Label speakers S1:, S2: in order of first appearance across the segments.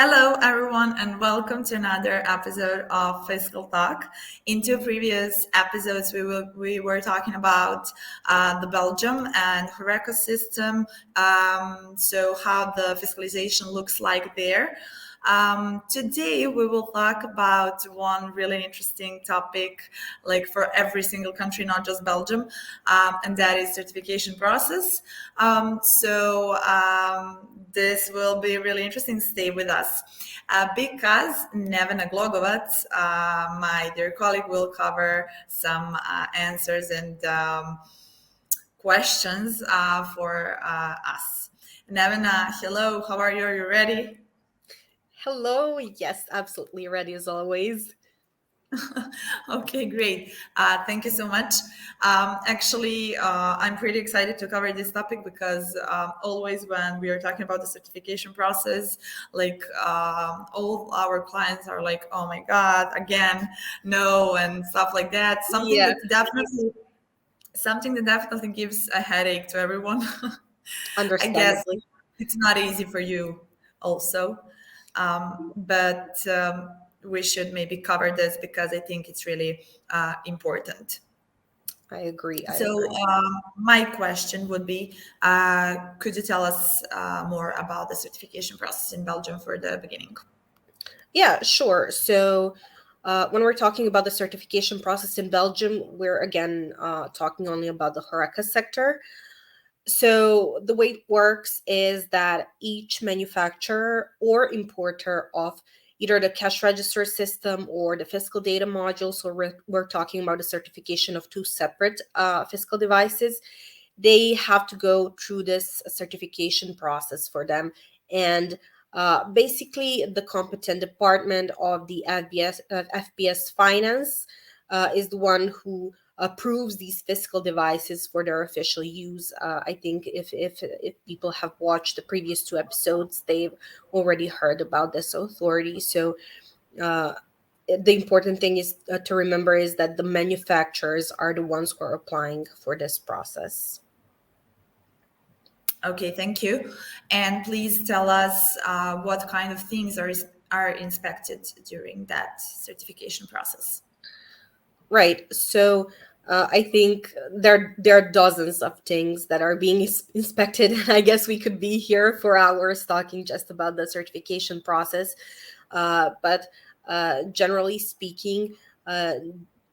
S1: Hello, everyone, and welcome to another episode of Fiscal Talk. In two previous episodes, we were talking about the Belgium and HoReCa system, so how the fiscalization looks like there. Today, we will talk about one really interesting topic, like for every single country, not just Belgium, and that is certification process. This will be really interesting. Stay with us because Nevena Glogovac, my dear colleague, will cover some answers and questions for us. Nevena, hello, how are you? Are you ready?
S2: Hello. Yes, absolutely ready as always.
S1: Okay, great. Thank you so much. I'm pretty excited to cover this topic because always when we are talking about the certification process, all our clients are like, "Oh my God, again, no," and stuff like that.
S2: Yeah,
S1: Something that definitely gives a headache to everyone. I guess
S2: understandably.
S1: it's not easy for you, also. But we should maybe cover this because I think it's really important.
S2: I agree. I
S1: So,
S2: agree.
S1: my question would be, could you tell us more about the certification process in Belgium for the beginning?
S2: Yeah, sure. When we're talking about the certification process in Belgium, we're again talking only about the HoReCa sector. So, the way it works is that each manufacturer or importer of either the cash register system or the fiscal data module, so we're talking about the certification of two separate fiscal devices, they have to go through this certification process for them. And basically, the competent department of the FBS Finance is the one who approves these fiscal devices for their official use. I think if people have watched the previous two episodes, they've already heard about this authority. So uh, the important thing is to remember is that the manufacturers are the ones who are applying for this process.
S1: Okay, thank you. And please tell us what kind of things are inspected during that certification process.
S2: Right. I think there are dozens of things that are being inspected. I guess we could be here for hours talking just about the certification process. But generally speaking, uh,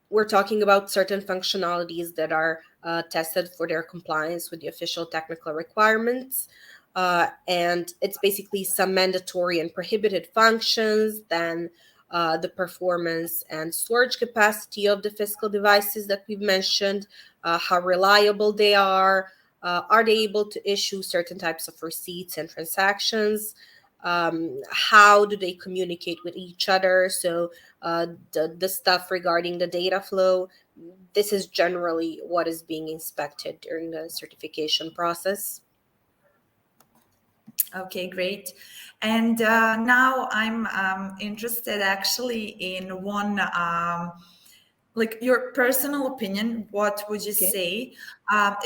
S2: we're talking about certain functionalities that are tested for their compliance with the official technical requirements. And it's basically some mandatory and prohibited functions, then the performance and storage capacity of the fiscal devices that we've mentioned, how reliable they are they able to issue certain types of receipts and transactions, how do they communicate with each other. The stuff regarding the data flow, this is generally what is being inspected during the certification process.
S1: Okay, great. And now I'm interested actually in one, like your personal opinion. What would you
S2: Okay.
S1: say?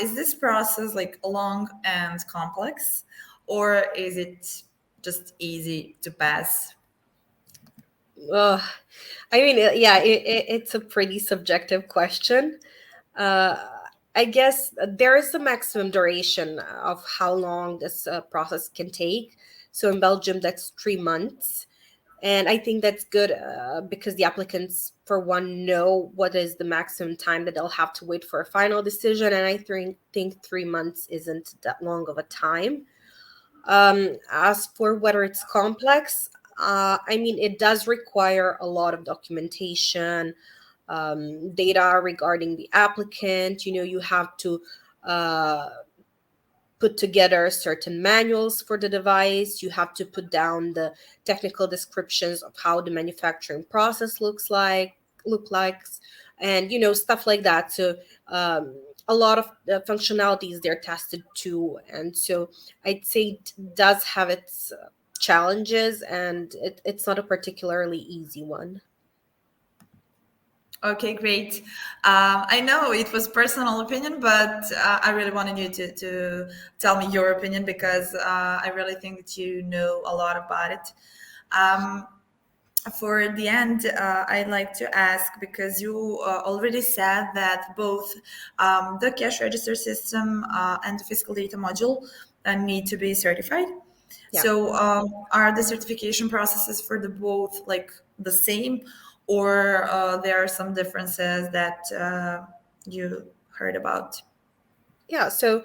S1: Is this process like long and complex, or is it just easy to pass?
S2: Uh, yeah, it's a pretty subjective question. Uh, I guess there is a maximum duration of how long this process can take. So in Belgium, that's 3 months. And I think that's good because the applicants, for one, know what is the maximum time that they'll have to wait for a final decision. And think 3 months isn't that long of a time. As for whether it's complex, it does require a lot of documentation, data regarding the applicant. You have to uh, put together certain manuals for the device. You have to put down the technical descriptions of how the manufacturing process look likes, and stuff like that. So a lot of the functionalities they're tested too, and so I'd say it does have its challenges, and it's not a particularly easy one.
S1: Okay, great. I know it was personal opinion, but I really wanted you to tell me your opinion because I really think that you know a lot about it. Um, for the end, I'd like to ask, because you already said that both the cash register system and the fiscal data module need to be certified.
S2: Yeah.
S1: So, are the certification processes for the both like the same, or there are some differences that you heard about?
S2: Yeah, so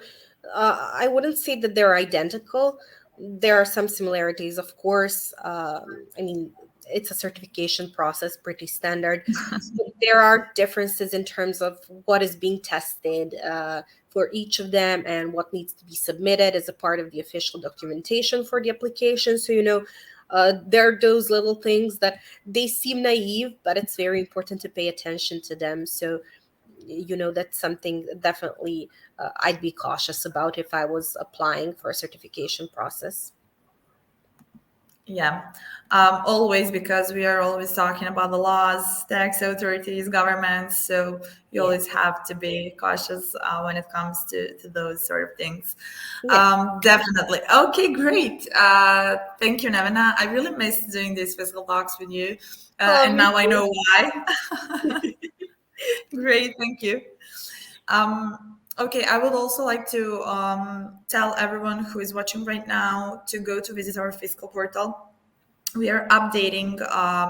S2: I wouldn't say that they're identical. There are some similarities, of course. I mean, it's a certification process, pretty standard. But there are differences in terms of what is being tested for each of them and what needs to be submitted as a part of the official documentation for the application. So, there are those little things that they seem naive, but it's very important to pay attention to them. So, that's something definitely I'd be cautious about if I was applying for a certification process.
S1: Yeah, always, because we are always talking about the laws, tax authorities, governments. So you
S2: Yeah.
S1: always have to be cautious when it comes to those sort of things.
S2: Yeah.
S1: Definitely. Okay, great. Thank you, Nevena. I really missed doing these physical talks with you. And
S2: Me
S1: now I
S2: too.
S1: know why. Great, thank you. Okay, I would also like to tell everyone who is watching right now to go to visit our fiscal portal. We are updating,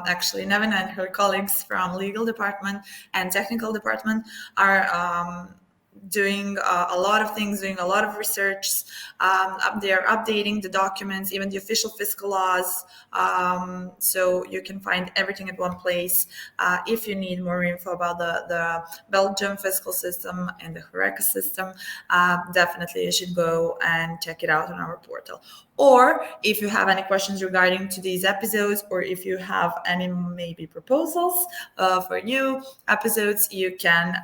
S1: actually, Nevin and her colleagues from legal department and technical department are doing a lot of things, doing a lot of research. They are updating the documents, even the official fiscal laws, so you can find everything at one place. If you need more info about the Belgium fiscal system and the Horeca system, definitely you should go and check it out on our portal. Or if you have any questions regarding to these episodes, or if you have any maybe proposals for new episodes, you can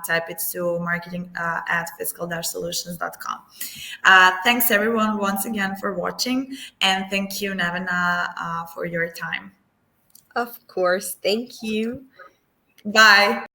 S1: type it to marketing at fiscal-solutions.com. Thanks everyone once again for watching, and thank you, Nevena, for your time.
S2: Of course. Thank you.
S1: Bye.